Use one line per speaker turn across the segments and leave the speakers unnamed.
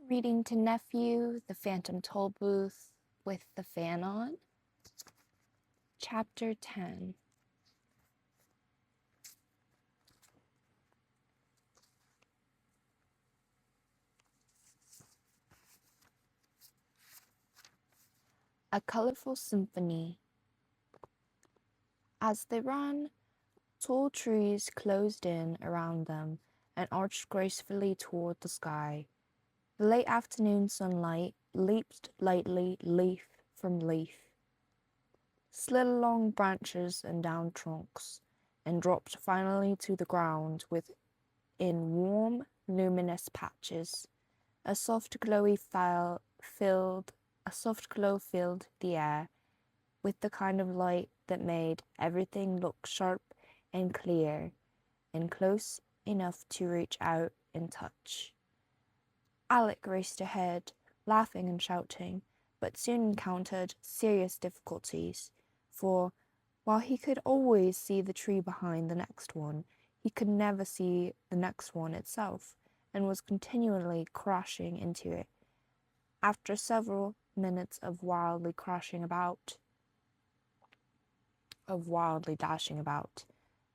Reading to nephew, the phantom toll booth with the fan on. Chapter 10. A colorful symphony. As they ran, tall trees closed in around them and arched gracefully toward the sky. The late afternoon sunlight leaped lightly leaf from leaf, slid along branches and down trunks, and dropped finally to the ground within warm, luminous patches. A soft glow filled the air with the kind of light that made everything look sharp and clear and close enough to reach out and touch. Alec raced ahead, laughing and shouting, but soon encountered serious difficulties, for while he could always see the tree behind the next one, he could never see the next one itself, and was continually crashing into it. After several minutes of wildly dashing about,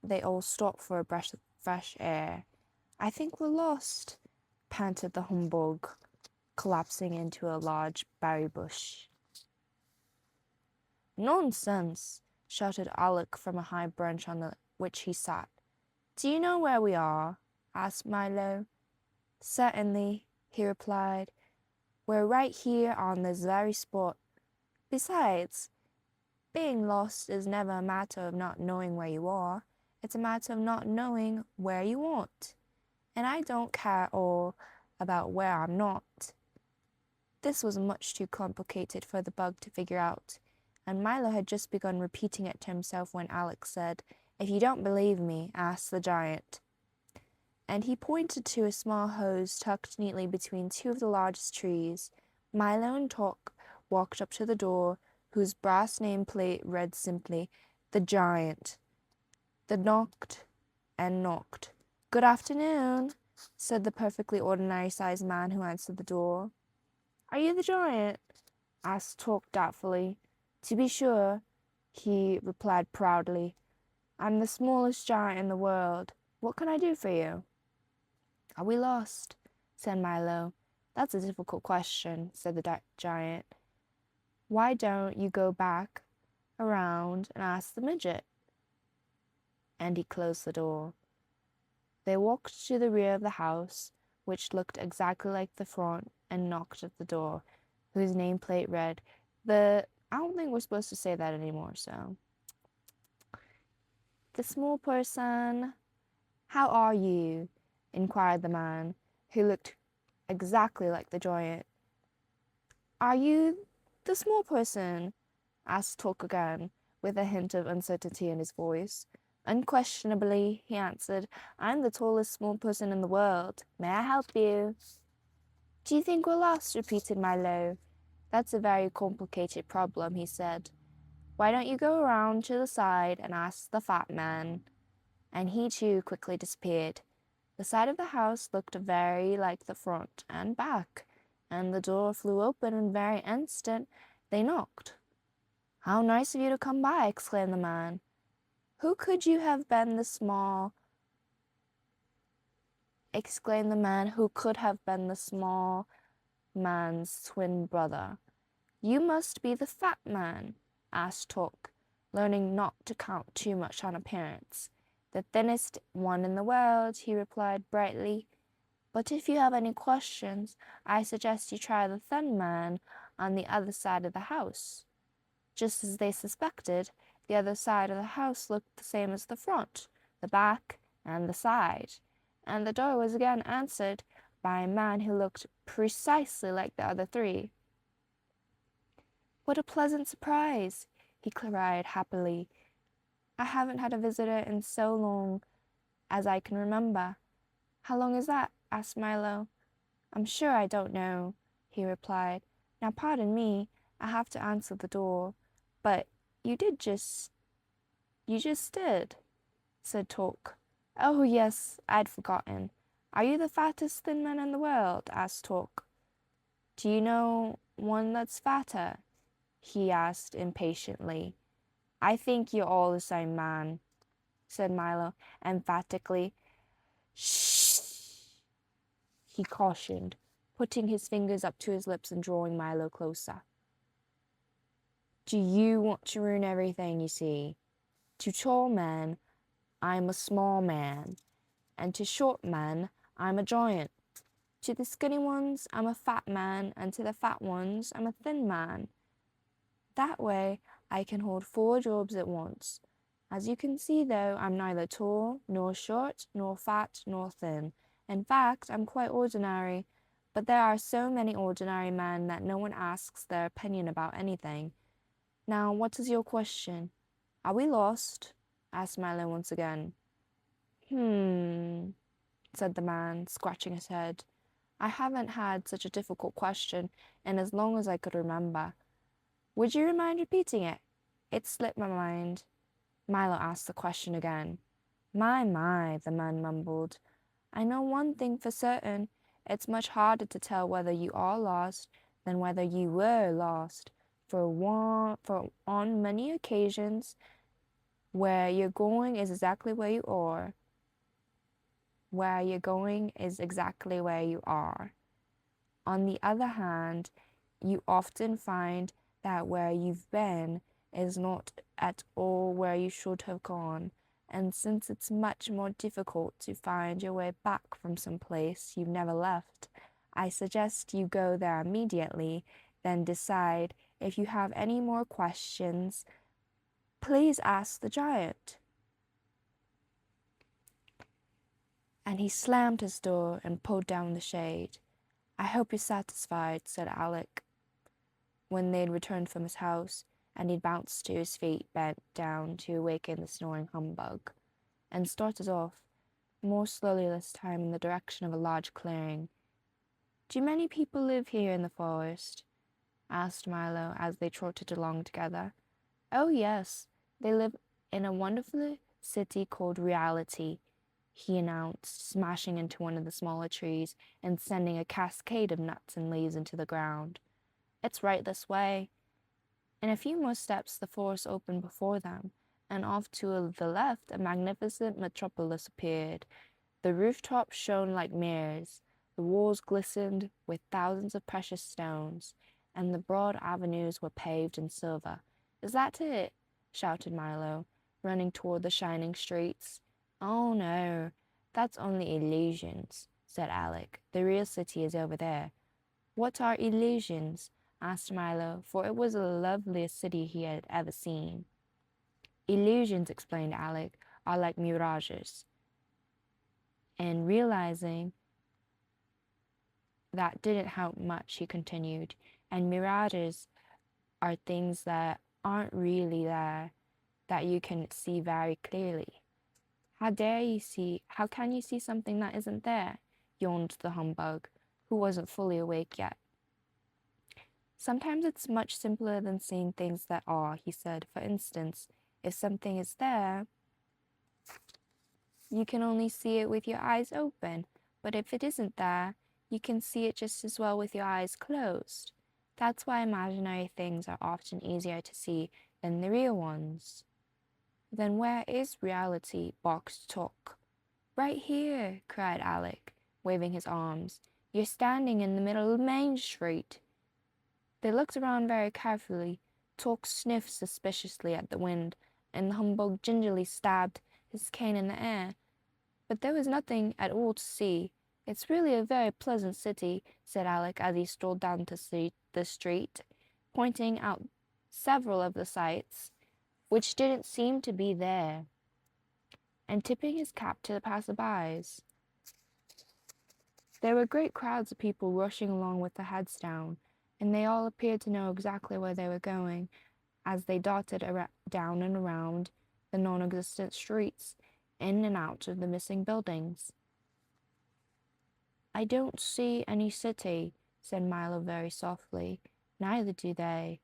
they all stopped for a breath of fresh air. "I think we're lost," panted the humbug, collapsing into a large berry bush. "Nonsense!" shouted Alec from a high branch on which he sat. "Do you know where we are?" asked Milo. "Certainly," he replied. "We're right here on this very spot. Besides, being lost is never a matter of not knowing where you are. It's a matter of not knowing where you want. And I don't care all about where I'm not." This was much too complicated for the bug to figure out, and Milo had just begun repeating it to himself when Alex said, "If you don't believe me, ask the giant." And he pointed to a small hose tucked neatly between two of the largest trees. Milo and Tok walked up to the door, whose brass nameplate read simply, "The Giant." They knocked and knocked. "Good afternoon," said the perfectly ordinary-sized man who answered the door. "Are you the giant?" asked Tok doubtfully. "To be sure," he replied proudly. "I'm the smallest giant in the world. What can I do for you?" "Are we lost?" said Milo. "That's a difficult question," said the giant. "Why don't you go back around and ask the midget?" And he closed the door. They walked to the rear of the house, which looked exactly like the front, and knocked at the door, whose nameplate read, I don't think we're supposed to say that anymore, so. "The small person, how are you?" inquired the man, who looked exactly like the giant. "Are you the small person?" asked Tok again, with a hint of uncertainty in his voice. "Unquestionably," he answered. "I'm the tallest small person in the world. May I help you?" "Do you think we're lost?" repeated Milo. "That's a very complicated problem," he said. "Why don't you go around to the side and ask the fat man?" And he too quickly disappeared. The side of the house looked very like the front and back, and the door flew open in a very instant. They knocked. "How nice of you to come by," exclaimed the man. "Who could you have been the small man's twin brother?" "You must be the fat man?" asked Tok, learning not to count too much on appearance. "The thinnest one in the world," he replied brightly. "But if you have any questions, I suggest you try the thin man on the other side of the house." Just as they suspected, the other side of the house looked the same as the front, the back, and the side, and the door was again answered by a man who looked precisely like the other three. "What a pleasant surprise!" he cried happily. "I haven't had a visitor in so long as I can remember." "How long is that?" asked Milo. "I'm sure I don't know," he replied. "Now pardon me, I have to answer the door. But you just did," said Tok. "Oh, yes, I'd forgotten. Are you the fattest thin man in the world?" asked Tok. Do you know one that's fatter? He asked impatiently. I think you're all the same man, said Milo emphatically. Shh, he cautioned, putting his fingers up to his lips and drawing Milo closer. Do you want to ruin everything, you see? To tall men, I'm a small man, and to short men, I'm a giant. To the skinny ones, I'm a fat man, and to the fat ones, I'm a thin man. That way, I can hold 4 jobs at once. As you can see, though, I'm neither tall, nor short, nor fat, nor thin. In fact, I'm quite ordinary. But there are so many ordinary men that no one asks their opinion about anything. Now, what is your question? Are we lost? Asked Milo once again. Said the man, scratching his head. I haven't had such a difficult question in as long as I could remember. Would you mind repeating it? It slipped my mind. Milo asked the question again. My, the man mumbled. I know one thing for certain. It's much harder to tell whether you are lost than whether you were lost. For on many occasions, where you're going is exactly where you are. Where you're going is exactly where you are. On the other hand, you often find that where you've been is not at all where you should have gone, and since it's much more difficult to find your way back from some place you've never left, I suggest you go there immediately, then decide. If you have any more questions, please ask the giant. And he slammed his door and pulled down the shade. I hope you're satisfied, said Alec, when they'd returned from his house, and he'd bounced to his feet, bent down to awaken the snoring humbug, and started off, more slowly this time, in the direction of a large clearing. Do many people live here in the forest? Asked Milo as they trotted along together. Oh, yes, they live in a wonderful city called Reality, he announced, smashing into one of the smaller trees and sending a cascade of nuts and leaves into the ground. It's right this way. In a few more steps, the forest opened before them, and off to the left, a magnificent metropolis appeared. The rooftops shone like mirrors, the walls glistened with thousands of precious stones, and the broad avenues were paved in silver. Is that it? Shouted Milo, running toward the shining streets. Oh no, that's only illusions, said Alec. The real city is over there. What are illusions? Asked Milo, for it was the loveliest city he had ever seen. Illusions, explained Alec, are like mirages. And realizing that didn't help much, he continued, and mirages are things that aren't really there, that you can see very clearly. How can you see something that isn't there? Yawned the humbug, who wasn't fully awake yet. Sometimes it's much simpler than seeing things that are, he said. For instance, if something is there, you can only see it with your eyes open, but if it isn't there, you can see it just as well with your eyes closed. That's why imaginary things are often easier to see than the real ones. Then where is reality? Barked Talk. Right here, cried Alec, waving his arms. You're standing in the middle of Main Street. They looked around very carefully. Talk sniffed suspiciously at the wind, and the humbug gingerly stabbed his cane in the air. But there was nothing at all to see. It's really a very pleasant city, said Alec as he strolled down to see the street, pointing out several of the sights which didn't seem to be there, and tipping his cap to the passer-bys. There were great crowds of people rushing along with their heads down, and they all appeared to know exactly where they were going as they darted down and around the non-existent streets, in and out of the missing buildings. I don't see any city, said Milo very softly. Neither do they,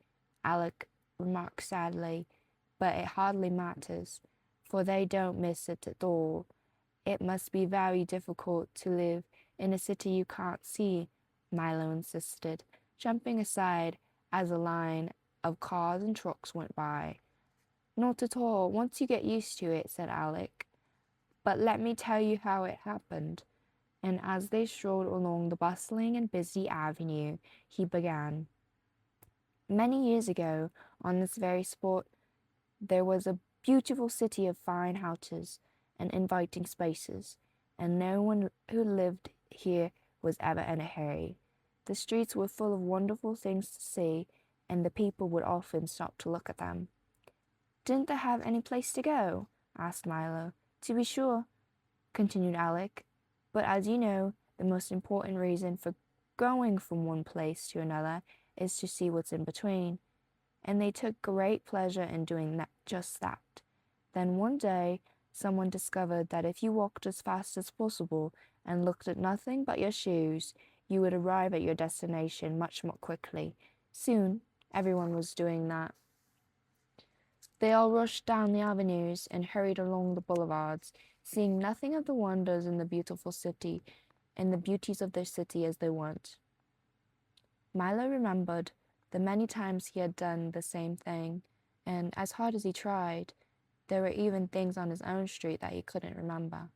Alec remarked sadly, but it hardly matters, for they don't miss it at all. It must be very difficult to live in a city you can't see, Milo insisted. jumping aside as a line of cars and trucks went by. Not at all. Once you get used to it, said Alec. But let me tell you how it happened. And as they strolled along the bustling and busy avenue, he began. Many years ago, on this very spot, there was a beautiful city of fine houses and inviting spaces, and no one who lived here was ever in a hurry. The streets were full of wonderful things to see, and the people would often stop to look at them. Didn't they have any place to go? Asked Milo. To be sure, continued Alec, but as you know, the most important reason for going from one place to another is to see what's in between. And they took great pleasure in doing just that. Then one day, someone discovered that if you walked as fast as possible and looked at nothing but your shoes, you would arrive at your destination much more quickly. Soon, everyone was doing that. They all rushed down the avenues and hurried along the boulevards, seeing nothing of the wonders in the beautiful city and the beauties of their city as they went. Milo remembered the many times he had done the same thing, and as hard as he tried, there were even things on his own street that he couldn't remember.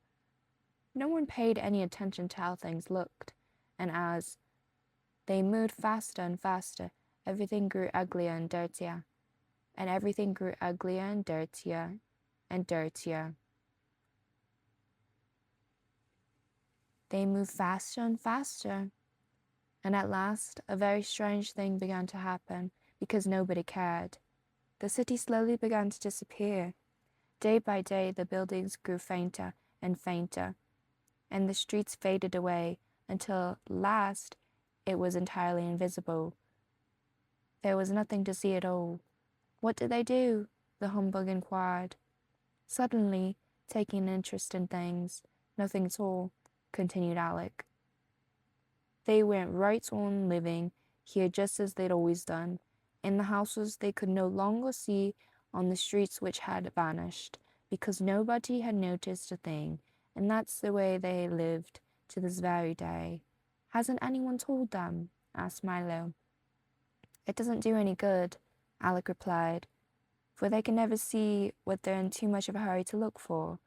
No one paid any attention to how things looked, and as they moved faster and faster, everything grew uglier and dirtier, and everything grew uglier and dirtier and dirtier. They moved faster and faster, and at last a very strange thing began to happen because nobody cared. The city slowly began to disappear. Day by day, the buildings grew fainter and fainter, and the streets faded away until at last it was entirely invisible. There was nothing to see at all. What did they do? The humbug inquired. Suddenly, taking an interest in things. Nothing at all, continued Alec. They went right on living here just as they'd always done. In the houses they could no longer see on the streets which had vanished, because nobody had noticed a thing, and that's the way they lived to this very day. Hasn't anyone told them? Asked Milo. It doesn't do any good, Alec replied, for they can never see what they're in too much of a hurry to look for.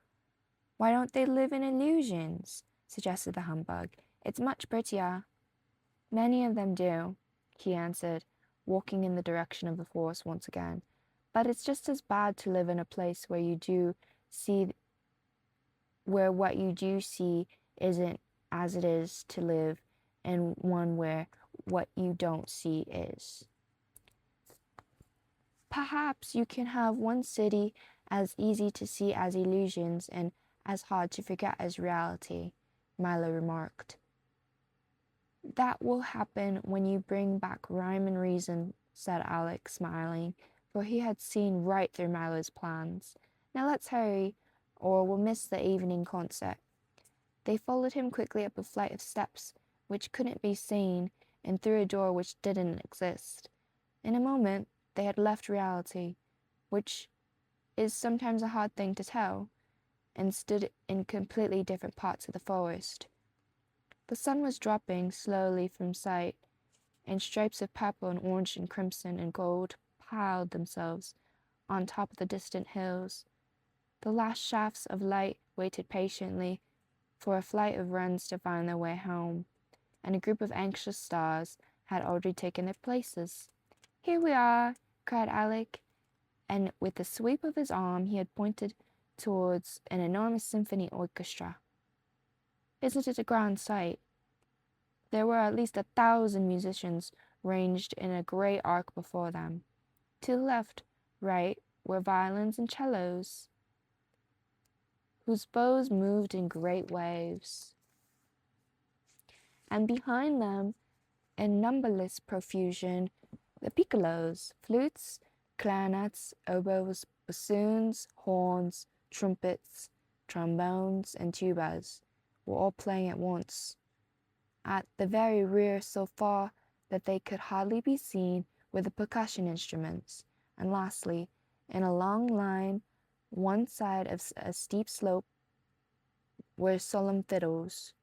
Why don't they live in illusions? Suggested the humbug. It's much prettier. Many of them do, he answered, walking in the direction of the forest once again. But it's just as bad to live in a place where what you do see isn't as it is to live in one where what you don't see is. Perhaps you can have one city as easy to see as illusions and as hard to forget as reality, Milo remarked. That will happen when you bring back rhyme and reason, said Alec, smiling, for he had seen right through Milo's plans. Now let's hurry, or we'll miss the evening concert. They followed him quickly up a flight of steps which couldn't be seen and through a door which didn't exist. In a moment, they had left reality, which is sometimes a hard thing to tell, and stood in completely different parts of the forest. The sun was dropping slowly from sight, and stripes of purple and orange and crimson and gold piled themselves on top of the distant hills. The last shafts of light waited patiently for a flight of wrens to find their way home, and a group of anxious stars had already taken their places. Here we are, cried Alec, and with a sweep of his arm he had pointed towards an enormous symphony orchestra. Isn't it a grand sight? There were at least 1,000 musicians ranged in a great arc before them. To the left, right, were violins and cellos, whose bows moved in great waves. And behind them, in numberless profusion, the piccolos, flutes, clarinets, oboes, bassoons, horns, trumpets, trombones, and tubas were all playing at once. At the very rear, so far that they could hardly be seen, were the percussion instruments, and lastly, in a long line, one side of a steep slope, were solemn fiddles.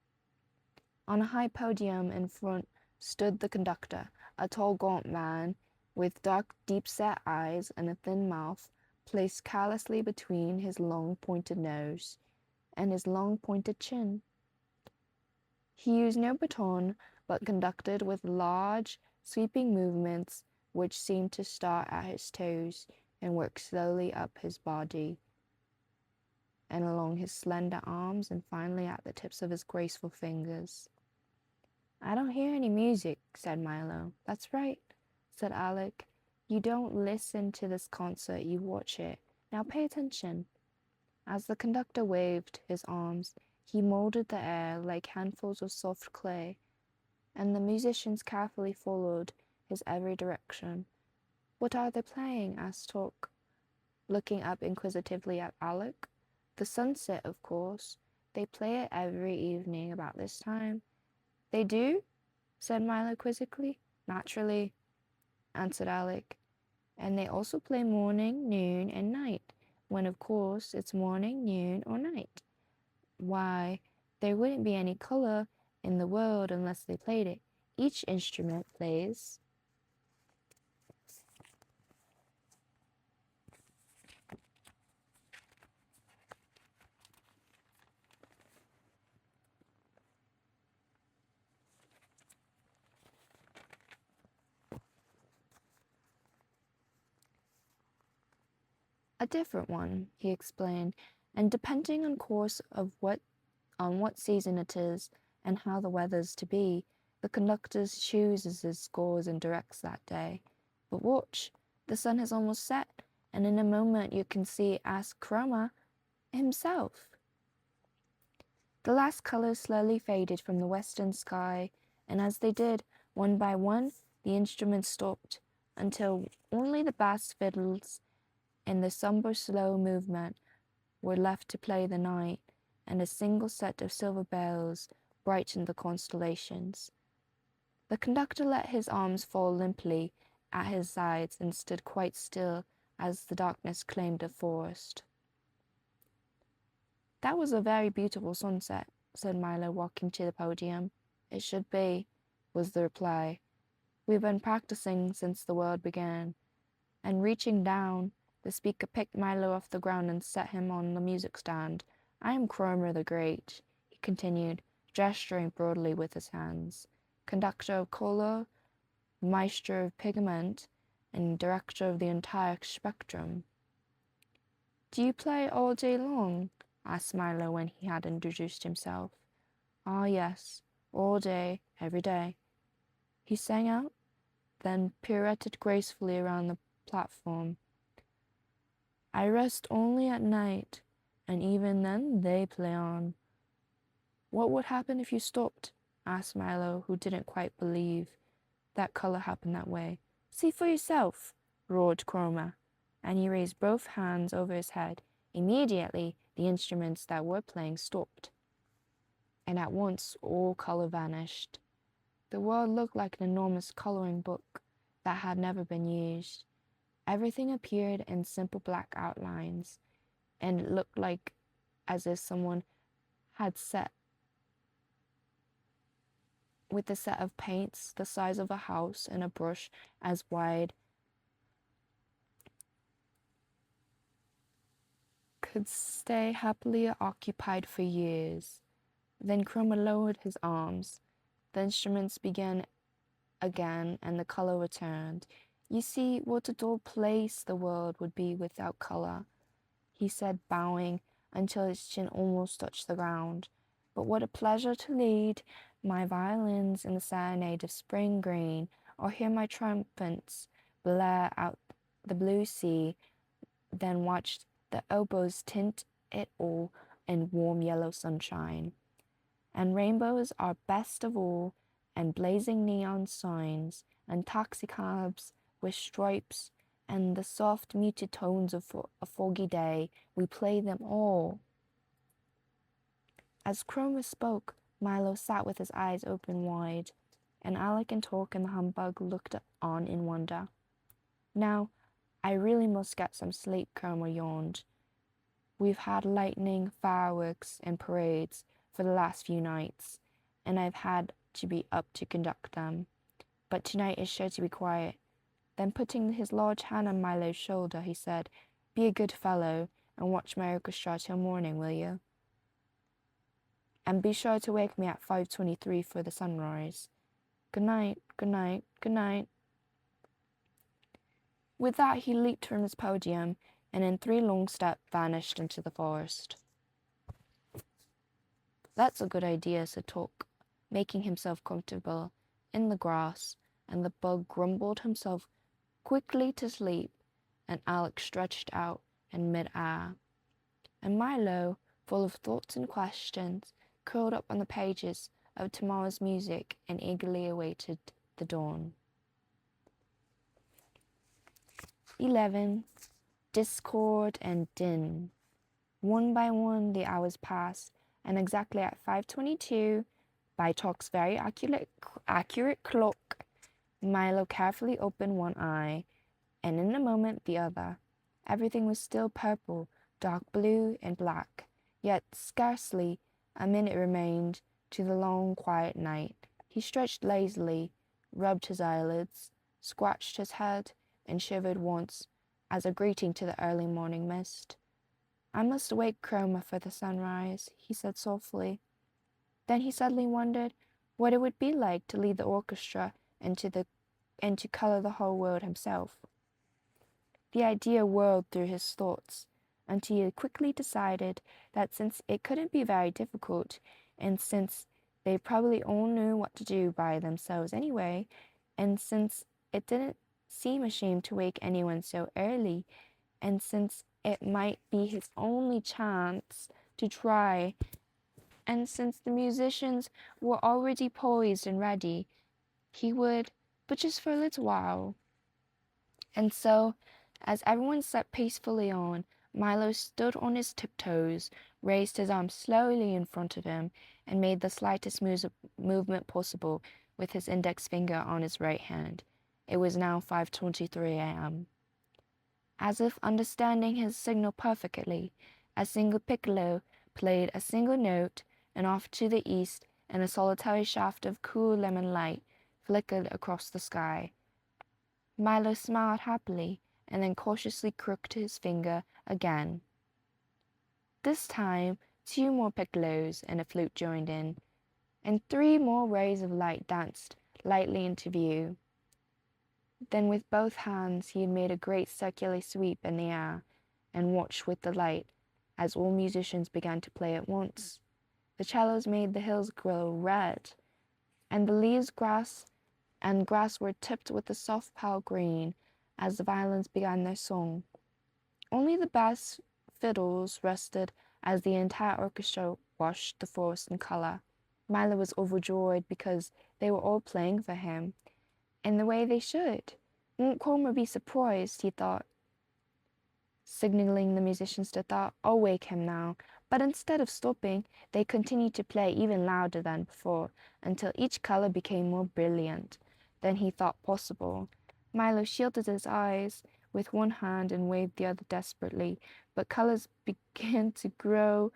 On a high podium in front stood the conductor, a tall, gaunt man with dark, deep-set eyes and a thin mouth placed carelessly between his long, pointed nose and his long, pointed chin. He used no baton, but conducted with large, sweeping movements which seemed to start at his toes and work slowly up his body and along his slender arms and finally at the tips of his graceful fingers. "I don't hear any music," said Milo. "That's right," said Alec. "You don't listen to this concert, you watch it. Now pay attention." As the conductor waved his arms, he molded the air like handfuls of soft clay, and the musicians carefully followed his every direction. "What are they playing?" asked Torque, looking up inquisitively at Alec. "The sunset, of course. They play it every evening about this time." "They do?" said Milo quizzically. "Naturally," answered Alec. "And they also play morning, noon, and night, when of course it's morning, noon, or night. Why, there wouldn't be any color in the world unless they played it. Each instrument plays a different one," he explained, "and depending on course of what season it is and how the weather's to be, the conductor chooses his scores and directs that day. But watch, the sun has almost set, and in a moment you can see Ask Chroma himself." The last colors slowly faded from the western sky, and as they did, one by one, the instruments stopped, until only the bass fiddles in the somber slow movement were left to play the night, and a single set of silver bells brightened the constellations. The conductor let his arms fall limply at his sides and stood quite still as the darkness claimed the forest. "That was a very beautiful sunset," said Milo, walking to the podium. "It should be," was the reply. "We've been practicing since the world began." And reaching down, the speaker picked Milo off the ground and set him on the music stand. "I am Cromer the Great," he continued, gesturing broadly with his hands, "conductor of color, maestro of pigment, and director of the entire spectrum." "Do you play all day long?" asked Milo when he had introduced himself. "Ah, yes, all day, every day," he sang out, then pirouetted gracefully around the platform. "I rest only at night, and even then they play on." "What would happen if you stopped?" asked Milo, who didn't quite believe that color happened that way. "See for yourself," roared Chroma, and he raised both hands over his head. Immediately, the instruments that were playing stopped, and at once all color vanished. The world looked like an enormous coloring book that had never been used. Everything appeared in simple black outlines, and it looked like as if someone had set with a set of paints the size of a house and a brush as wide could stay happily occupied for years. Then Chroma lowered his arms. The instruments began again, and the color returned. "You see what a dull place the world would be without color," he said, bowing until his chin almost touched the ground. "But what a pleasure to lead my violins in the serenade of spring green, or hear my trumpets blare out the blue sea, then watch the oboes tint it all in warm yellow sunshine. And rainbows are best of all, and blazing neon signs, and taxicabs with stripes, and the soft muted tones of a foggy day. We play them all." As Chroma spoke, Milo sat with his eyes open wide, and Alec and Torque and the humbug looked on in wonder. "Now, I really must get some sleep," Chroma yawned. "We've had lightning, fireworks, and parades for the last few nights, and I've had to be up to conduct them. but tonight is sure to be quiet." Then putting his large hand on Milo's shoulder, he said, "Be a good fellow and watch my orchestra till morning, will you? And be sure to wake me at 5:23 for the sunrise. Good night, good night, good night." With that, he leaped from his podium and in 3 long steps vanished into the forest. "That's a good idea," said Talk, making himself comfortable in the grass, and the bug grumbled himself quickly to sleep, and Alec stretched out in mid-air. And Milo, full of thoughts and questions, curled up on the pages of tomorrow's music and eagerly awaited the dawn. 11. Discord and din. One by one the hours passed, and exactly at 5:22, by Talk's very accurate clock, Milo carefully opened one eye, and in a moment the other. Everything was still purple, dark blue, and black, yet scarcely a minute remained to the long, quiet night. He stretched lazily, rubbed his eyelids, scratched his head, and shivered once, as a greeting to the early morning mist. "I must wake Chroma for the sunrise," he said softly. Then he suddenly wondered what it would be like to lead the orchestra and to color the whole world himself. The idea whirled through his thoughts until he quickly decided that since it couldn't be very difficult, and since they probably all knew what to do by themselves anyway, and since it didn't seem a shame to wake anyone so early, and since it might be his only chance to try, and since the musicians were already poised and ready, he would, but just for a little while. And so, as everyone slept peacefully on, Milo stood on his tiptoes, raised his arm slowly in front of him, and made the slightest movement possible with his index finger on his right hand. It was now 5:23 a.m. As if understanding his signal perfectly, a single piccolo played a single note, and off to the east, and a solitary shaft of cool lemon light flickered across the sky. Milo smiled happily, and then cautiously crooked his finger again. This time, 2 more piccolos and a flute joined in, and 3 more rays of light danced lightly into view. Then with both hands he had made a great circular sweep in the air, and watched with delight as all musicians began to play at once. The cellos made the hills glow red, and the leaves grass were tipped with a soft pale green as the violins began their song. Only the bass fiddles rested as the entire orchestra washed the forest in color. Milo was overjoyed because they were all playing for him, in the way they should. Won't Chroma be surprised, he thought, signaling the musicians to stop. "I'll wake him now." But instead of stopping, they continued to play even louder than before, until each color became more brilliant than he thought possible. Milo shielded his eyes with one hand and waved the other desperately, but colors began to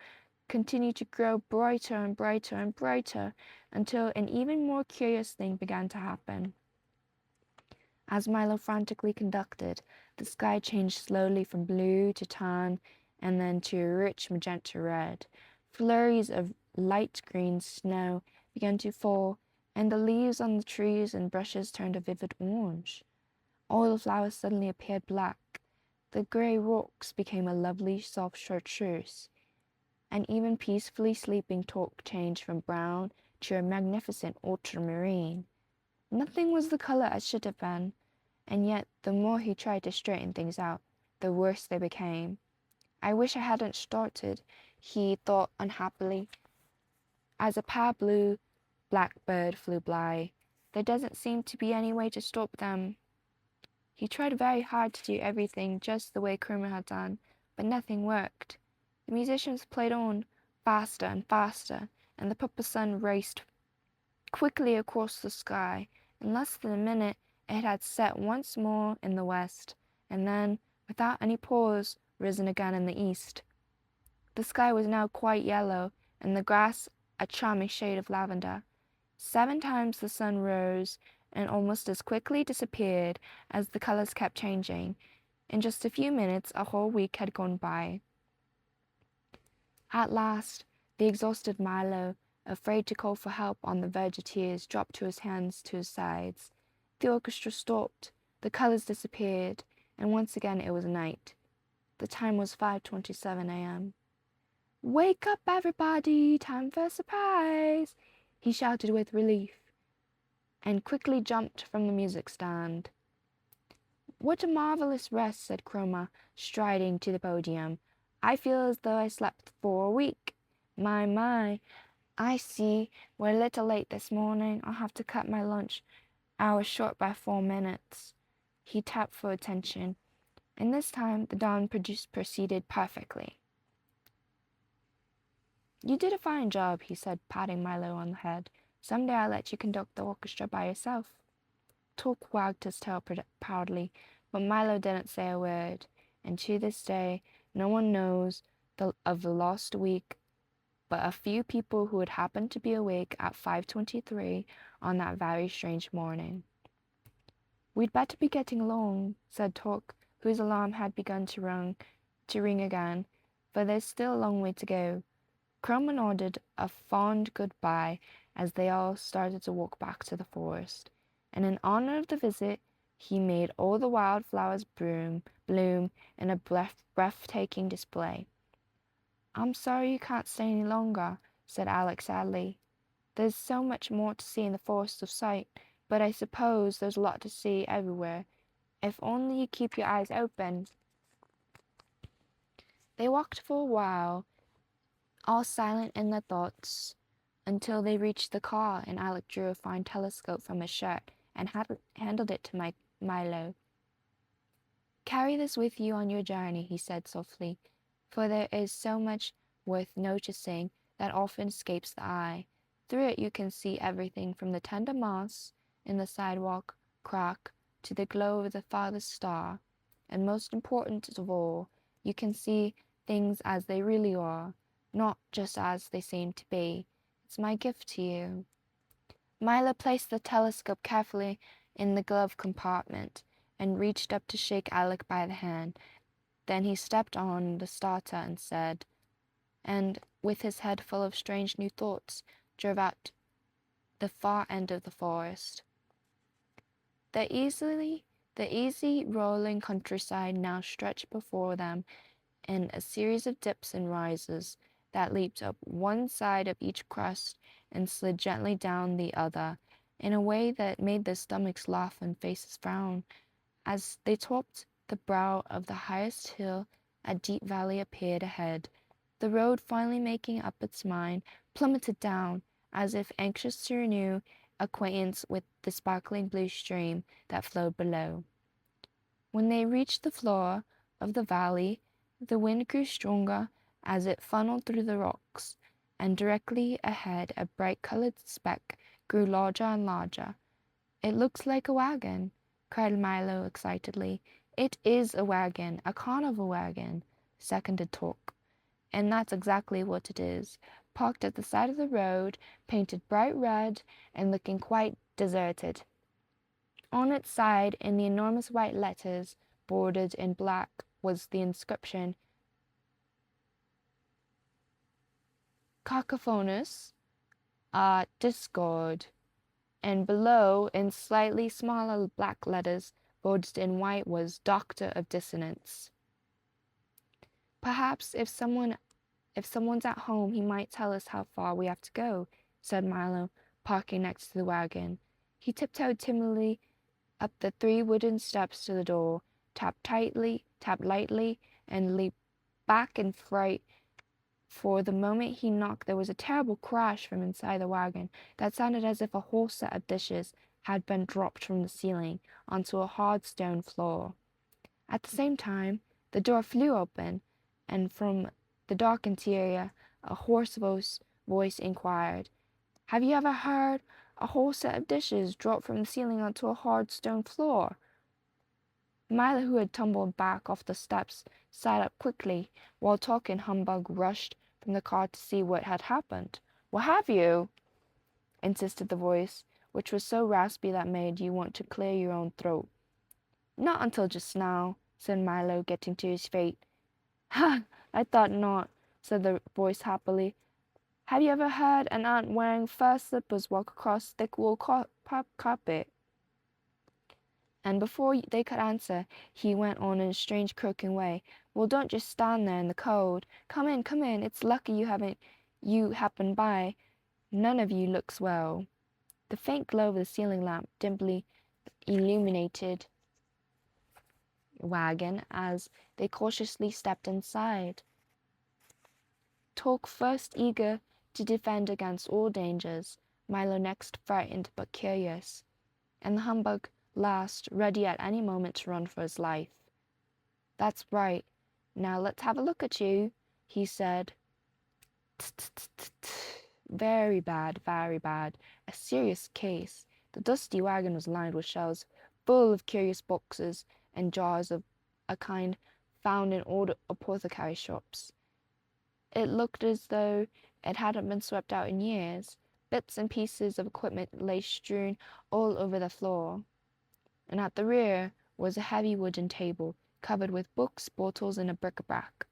continue to grow brighter and brighter and brighter, until an even more curious thing began to happen. As Milo frantically conducted, the sky changed slowly from blue to tan, and then to a rich magenta red. Flurries of light green snow began to fall, and the leaves on the trees and bushes turned a vivid orange. All the flowers suddenly appeared black. The grey rocks became a lovely soft chartreuse, and even peacefully sleeping Talk changed from brown to a magnificent ultramarine. Nothing was the color it should have been, and yet the more he tried to straighten things out, the worse they became. "I wish I hadn't started," he thought unhappily, as a pale blue blackbird flew by. "There doesn't seem to be any way to stop them." He tried very hard to do everything just the way Chroma had done, but nothing worked. The musicians played on, faster and faster, and the purple sun raced quickly across the sky. In less than a minute, it had set once more in the west, and then, without any pause, risen again in the east. The sky was now quite yellow, and the grass a charming shade of lavender. 7 times the sun rose, and almost as quickly disappeared as the colors kept changing. In just a few minutes, a whole week had gone by. At last, the exhausted Milo, afraid to call for help on the verge of tears, dropped to his hands to his sides. The orchestra stopped, the colors disappeared, and once again it was night. The time was 5:27 a.m. "Wake up, everybody! Time for a surprise!" he shouted with relief, and quickly jumped from the music stand. "What a marvelous rest," said Chroma, striding to the podium. "I feel as though I slept for a week. My, I see we're a little late this morning. I'll have to cut my lunch hour short by 4 minutes." He tapped for attention, and this time the dawn proceeded perfectly. "You did a fine job," he said, patting Milo on the head. "Someday I'll let you conduct the orchestra by yourself." Torque wagged his tail proudly, but Milo didn't say a word, and to this day no one knows of the lost week but a few people who had happened to be awake at 5:23 on that very strange morning. "We'd better be getting along," said Torque, whose alarm had begun to ring again, "for there's still a long way to go." Chroma nodded a fond goodbye as they all started to walk back to the forest, and in honor of the visit, he made all the wildflowers bloom in a breathtaking display. "I'm sorry you can't stay any longer," said Alec sadly. "There's so much more to see in the forest of sight, but I suppose there's a lot to see everywhere. If only you keep your eyes open." They walked for a while, all silent in their thoughts, until they reached the car, and Alec drew a fine telescope from his shirt and handed it to Milo. "Carry this with you on your journey," he said softly, "for there is so much worth noticing that often escapes the eye. Through it you can see everything from the tender moss in the sidewalk crack to the glow of the farthest star, and most important of all, you can see things as they really are, not just as they seem to be. It's my gift to you." Milo placed the telescope carefully in the glove compartment and reached up to shake Alec by the hand. Then he stepped on the starter and with his head full of strange new thoughts, drove out the far end of the forest. The easy rolling countryside now stretched before them in a series of dips and rises that leaped up one side of each crest and slid gently down the other, in a way that made their stomachs laugh and faces frown. As they topped the brow of the highest hill, a deep valley appeared ahead. The road, finally making up its mind, plummeted down, as if anxious to renew acquaintance with the sparkling blue stream that flowed below. When they reached the floor of the valley, the wind grew stronger as it funneled through the rocks, and directly ahead a bright-colored speck grew larger and larger. "It looks like a wagon," cried Milo excitedly. "It is a wagon, a carnival wagon," seconded Torque. "And that's exactly what it is, parked at the side of the road, painted bright red, and looking quite deserted. On its side, in the enormous white letters, bordered in black, was the inscription, Cacophonous, Discord, and below, in slightly smaller black letters, bordered in white, was Doctor of Dissonance. "Perhaps if someone's at home, he might tell us how far we have to go," said Milo, parking next to the wagon. He tiptoed timidly up the 3 wooden steps to the door, tapped lightly, and leaped back in fright. For the moment he knocked, there was a terrible crash from inside the wagon that sounded as if a whole set of dishes had been dropped from the ceiling onto a hard stone floor. At the same time, the door flew open, and from the dark interior, a hoarse voice inquired, "Have you ever heard a whole set of dishes drop from the ceiling onto a hard stone floor?" Milo, who had tumbled back off the steps, sat up quickly, while Torque and Humbug rushed from the car to see what had happened. "What have you?" insisted the voice. which was so raspy that made you want to clear your own throat. Not until just now, said Milo, getting to his feet. Ha! I thought not, said the voice happily. Have you ever heard an ant wearing fur slippers walk across thick wool carpet? And before they could answer, he went on in a strange croaking way. Well, don't just stand there in the cold. Come in, come in. It's lucky you happened by. None of you looks well. The faint glow of the ceiling lamp dimly illuminated the wagon as they cautiously stepped inside. Torque first eager to defend against all dangers, Milo next frightened but curious, and the humbug last ready at any moment to run for his life. That's right. Now let's have a look at you, he said. Very bad, very bad. A serious case. The dusty wagon was lined with shelves full of curious boxes and jars of a kind found in old apothecary shops. It looked as though it hadn't been swept out in years. Bits and pieces of equipment lay strewn all over the floor. And at the rear was a heavy wooden table covered with books, bottles, and a bric-a-brac.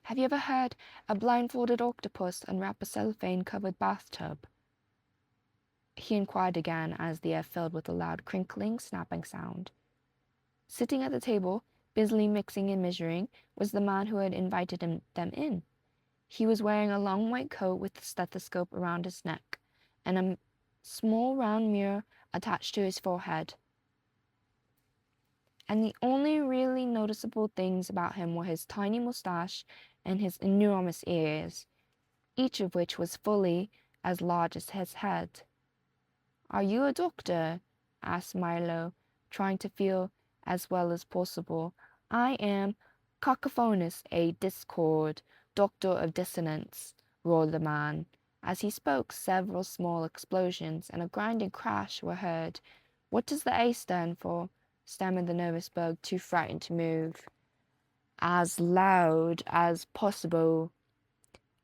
Have you ever heard a blindfolded octopus unwrap a cellophane-covered bathtub? He inquired again as the air filled with a loud crinkling, snapping sound. Sitting at the table, busily mixing and measuring, was the man who had invited them in. He was wearing a long white coat with a stethoscope around his neck and a small round mirror attached to his forehead. And the only really noticeable things about him were his tiny mustache and his enormous ears, each of which was fully as large as his head. Are you a doctor? Asked Milo, trying to feel as well as possible. I am Cacophonus, a discord, doctor of dissonance, roared the man. As he spoke, several small explosions and a grinding crash were heard. What does the A stand for? Stammered the nervous bug, too frightened to move. As loud as possible,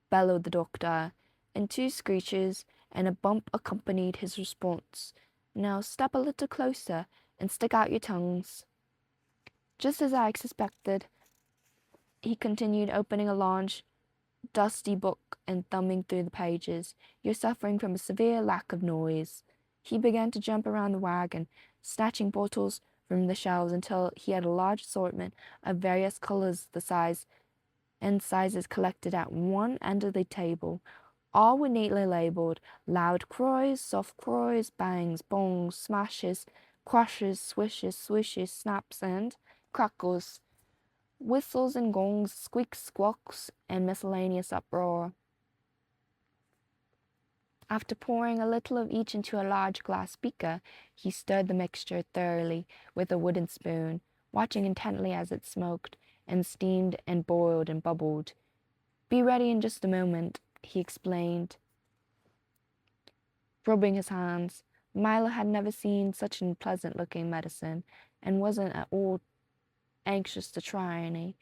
bellowed the doctor, and two screeches and a bump accompanied his response. Now step a little closer and stick out your tongues. Just as I suspected, he continued, opening a large, dusty book and thumbing through the pages. You're suffering from a severe lack of noise. He began to jump around the wagon, snatching bottles from the shelves until he had a large assortment of various colors, sizes collected at one end of the table. All were neatly labeled: loud cries, soft cries, bangs, bongs, smashes, crashes, swishes, swooshes, snaps, and crackles, whistles and gongs, squeaks, squawks, and miscellaneous uproar. After pouring a little of each into a large glass beaker, he stirred the mixture thoroughly with a wooden spoon, watching intently as it smoked and steamed and boiled and bubbled. Be ready in just a moment, he explained, rubbing his hands. Milo had never seen such an unpleasant-looking medicine and wasn't at all anxious to try any.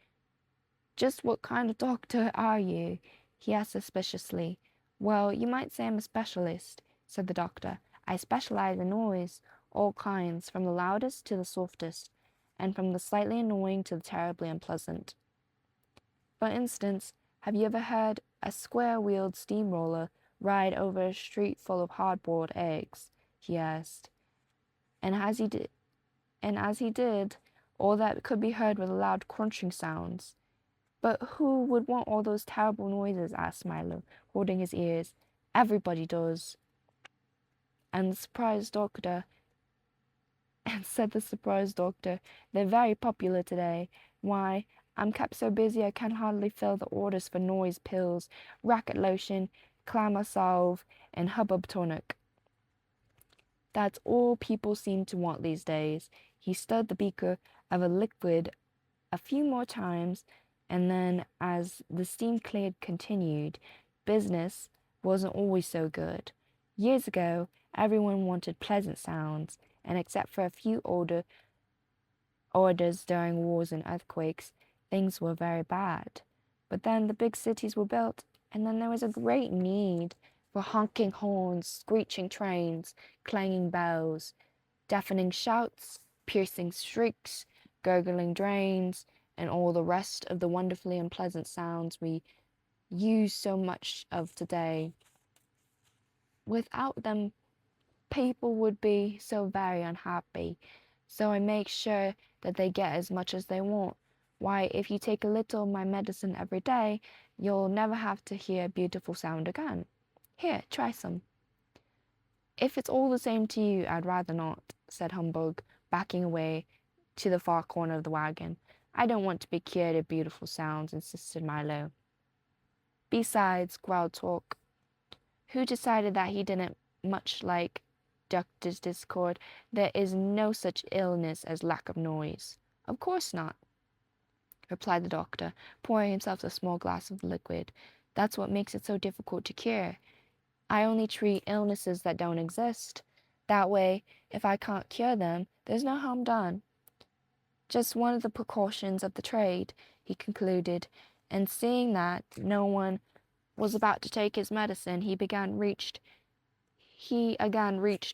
Just what kind of doctor are you? He asked suspiciously. Well, you might say I'm a specialist, said the doctor. I specialize in noise, all kinds, from the loudest to the softest, and from the slightly annoying to the terribly unpleasant. For instance, have you ever heard a square-wheeled steamroller ride over a street full of hard-boiled eggs? He asked. And as he did, all that could be heard were loud crunching sounds. But who would want all those terrible noises? Asked Milo, holding his ears. Everybody does. And the surprised doctor, said the surprised doctor, they're very popular today. Why, I'm kept so busy I can hardly fill the orders for noise pills, racket lotion, clamour salve, and hubbub tonic. That's all people seem to want these days. He stirred the beaker of a liquid a few more times, and then, as the steam cleared, continued. Business wasn't always so good. Years ago, everyone wanted pleasant sounds, and except for a few orders during wars and earthquakes, things were very bad. But then the big cities were built, and then there was a great need for honking horns, screeching trains, clanging bells, deafening shouts, piercing shrieks, gurgling drains, and all the rest of the wonderfully unpleasant sounds we use so much of today. Without them, people would be so very unhappy. So I make sure that they get as much as they want. Why, if you take a little of my medicine every day, you'll never have to hear a beautiful sound again. Here, try some. If it's all the same to you, I'd rather not, said Humbug, backing away to the far corner of the wagon. I don't want to be cured of beautiful sounds, insisted Milo. Besides, growled Talk, who decided that he didn't much like Doctor's Discord? There is no such illness as lack of noise. Of course not, replied the doctor, pouring himself a small glass of the liquid. That's what makes it so difficult to cure. I only treat illnesses that don't exist. That way, if I can't cure them, there's no harm done. Just one of the precautions of the trade, he concluded, and seeing that no one was about to take his medicine, he again reached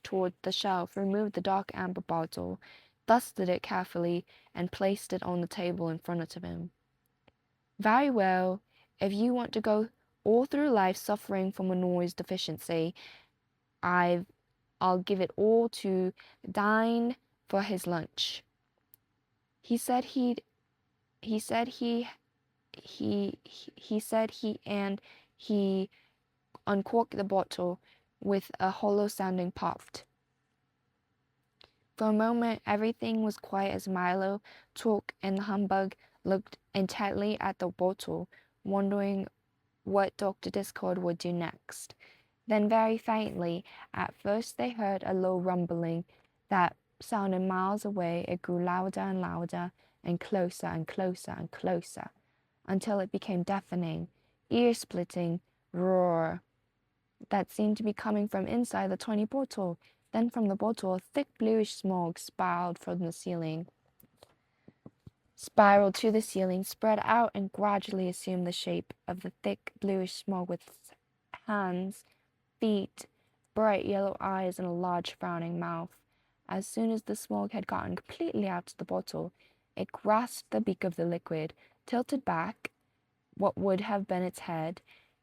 toward the shelf, removed the dark amber bottle, dusted it carefully, and placed it on the table in front of him. Very well, if you want to go all through life suffering from a noise deficiency, I'll give it all to Dine for his lunch. He said he uncorked the bottle with a hollow-sounding puff. For a moment, everything was quiet as Milo, Talk, and the Humbug looked intently at the bottle, wondering what Dr. Discord would do next. Then very faintly, at first they heard a low rumbling that sounded miles away. It grew louder and louder, and closer and closer and closer, until it became deafening, ear-splitting roar that seemed to be coming from inside the tiny bottle. Then from the bottle, a thick bluish smoke spiraled to the ceiling, spread out, and gradually assumed the shape of the thick bluish smoke with hands, feet, bright yellow eyes, and a large frowning mouth. As soon as the smoke had gotten completely out of the bottle, it grasped the beak of the liquid, tilted back what would have been its head,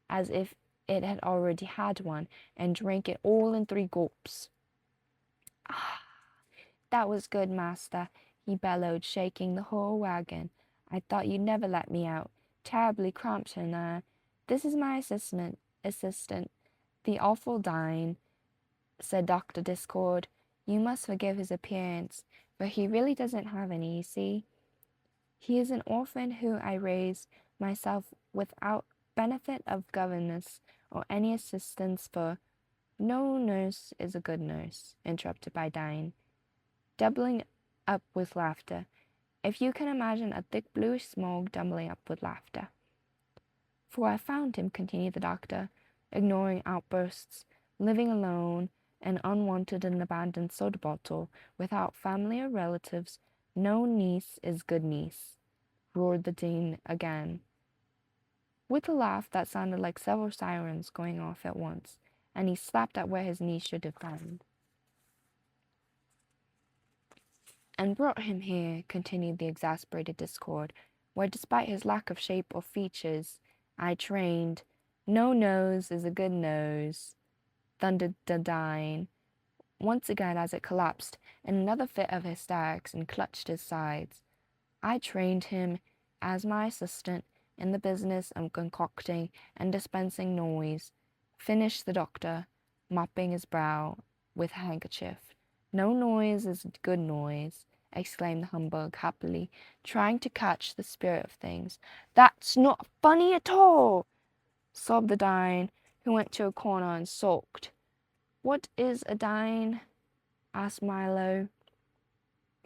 as if it had already had one, and drank it all in 3 gulps. Ah, that was good, master, he bellowed, shaking the whole wagon. I thought you'd never let me out. Terribly cramped in there. This is my assistant, the awful Dine, said Dr. Discord. You must forgive his appearance, for he really doesn't have any, you see. He is an orphan who I raised myself without benefit of governess or any assistance, for no nurse is a good nurse, interrupted by Dine, doubling up with laughter. If you can imagine a thick bluish smoke doubling up with laughter. For I found him, continued the doctor, ignoring outbursts, living alone and unwanted in an abandoned soda bottle, without family or relatives. No niece is good niece, roared the Dean again, with a laugh that sounded like several sirens going off at once, and he slapped at where his knee should have been. And brought him here, continued the exasperated Discord, where despite his lack of shape or features, I trained. No nose is a good nose, thundered the Dine, once again as it collapsed in another fit of hysterics and clutched his sides. I trained him as my assistant in the business of concocting and dispensing noise, finished the doctor, mopping his brow with a handkerchief. No noise is good noise, exclaimed the Humbug happily, trying to catch the spirit of things. That's not funny at all, sobbed the Dine, who went to a corner and sulked. What is a Dine? Asked Milo,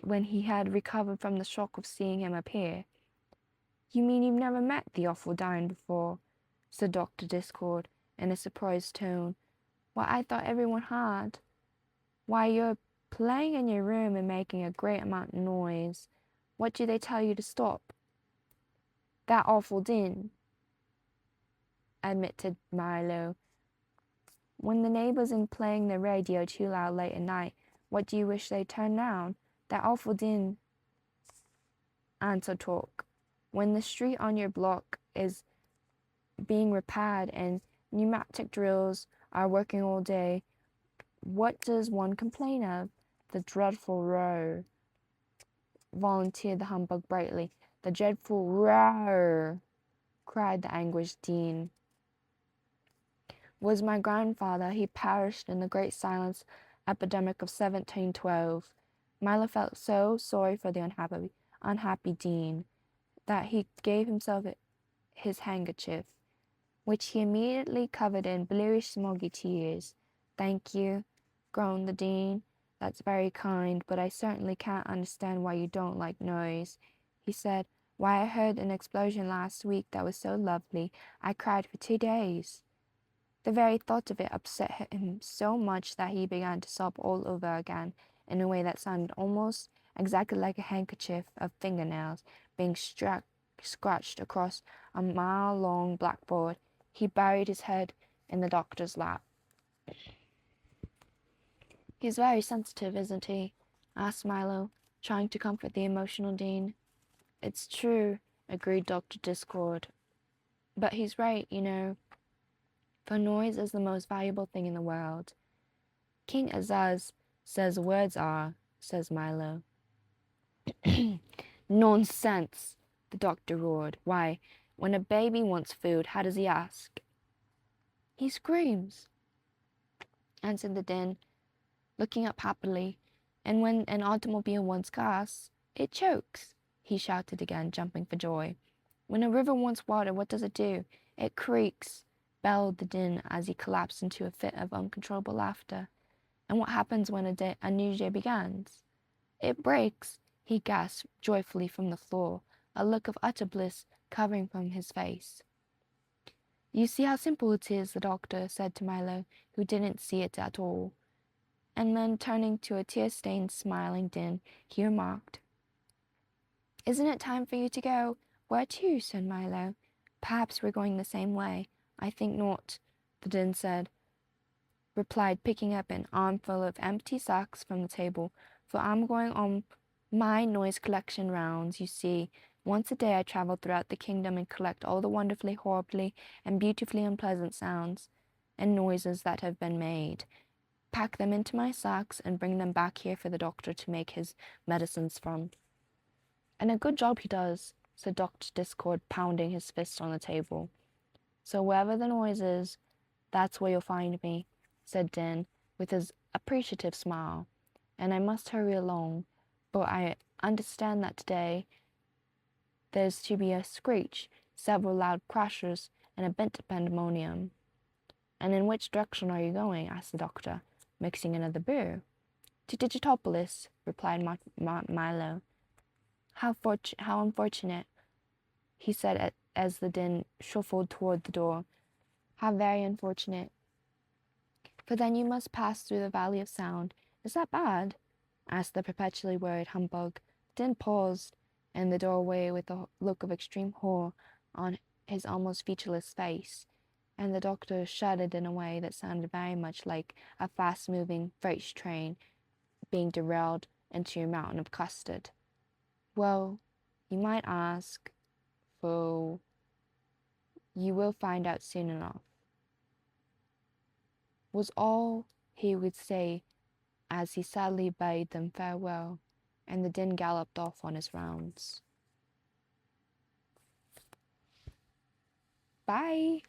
when he had recovered from the shock of seeing him appear. You mean you've never met the awful Dine before? Said Dr. Discord in a surprised tone. Why, I thought everyone had. Why, you're playing in your room and making a great amount of noise. What do they tell you to stop? That awful din, admitted Milo, When the neighbors are playing the radio too loud late at night, what do you wish they'd turn down? That awful din and to talk. When the street on your block is being repaired and pneumatic drills are working all day, what does one complain of? The dreadful row, volunteered the humbug brightly. The dreadful row, cried the anguished dean. Was my grandfather. He perished in the great silence epidemic of 1712. Milo felt so sorry for the unhappy dean that he gave himself his handkerchief, which he immediately covered in bluish smoggy tears. Thank you, groaned the dean. That's very kind, but I certainly can't understand why you don't like noise. He said, why, I heard an explosion last week that was so lovely. I cried for 2 days. The very thought of it upset him so much that he began to sob all over again in a way that sounded almost exactly like a handkerchief of fingernails being scratched across a mile-long blackboard. He buried his head in the doctor's lap. He's very sensitive, isn't he? Asked Milo, trying to comfort the emotional dean. It's true, agreed Dr. Discord. But he's right, you know. For noise is the most valuable thing in the world. King Azaz says words are, says Milo. Nonsense, the doctor roared. Why, when a baby wants food, how does he ask? He screams, answered the din, looking up happily. And when an automobile wants gas, it chokes, he shouted again, jumping for joy. When a river wants water, what does it do? It creaks, bellowed the din as he collapsed into a fit of uncontrollable laughter. And what happens when a new day begins? It breaks, he gasped joyfully from the floor, a look of utter bliss covering from his face. You see how simple it is, the doctor said to Milo, who didn't see it at all. And then, turning to a tear-stained, smiling din, he remarked, Isn't it time for you to go? Where to? Said Milo. Perhaps we're going the same way. I think not, the din replied, picking up an armful of empty sacks from the table, for I'm going on my noise collection rounds. You see, once a day I travel throughout the kingdom and collect all the wonderfully, horribly, and beautifully unpleasant sounds and noises that have been made, pack them into my sacks, and bring them back here for the doctor to make his medicines from. And a good job he does, said Dr. Discord, pounding his fist on the table. So wherever the noise is, that's where you'll find me, said Din, with his appreciative smile. And I must hurry along, but I understand that today there's to be a screech, several loud crashes, and a bent pandemonium. And in which direction are you going? Asked the doctor, mixing another brew. To Digitopolis, replied Milo. How unfortunate, he said as the din shuffled toward the door. How very unfortunate. For then you must pass through the Valley of Sound. Is that bad? Asked the perpetually worried humbug. Din paused in the doorway with a look of extreme horror on his almost featureless face, and the doctor shuddered in a way that sounded very much like a fast-moving freight train being derailed into a mountain of custard. Well, you might ask, for you will find out soon enough, was all he would say as he sadly bade them farewell, and the din galloped off on his rounds. Bye!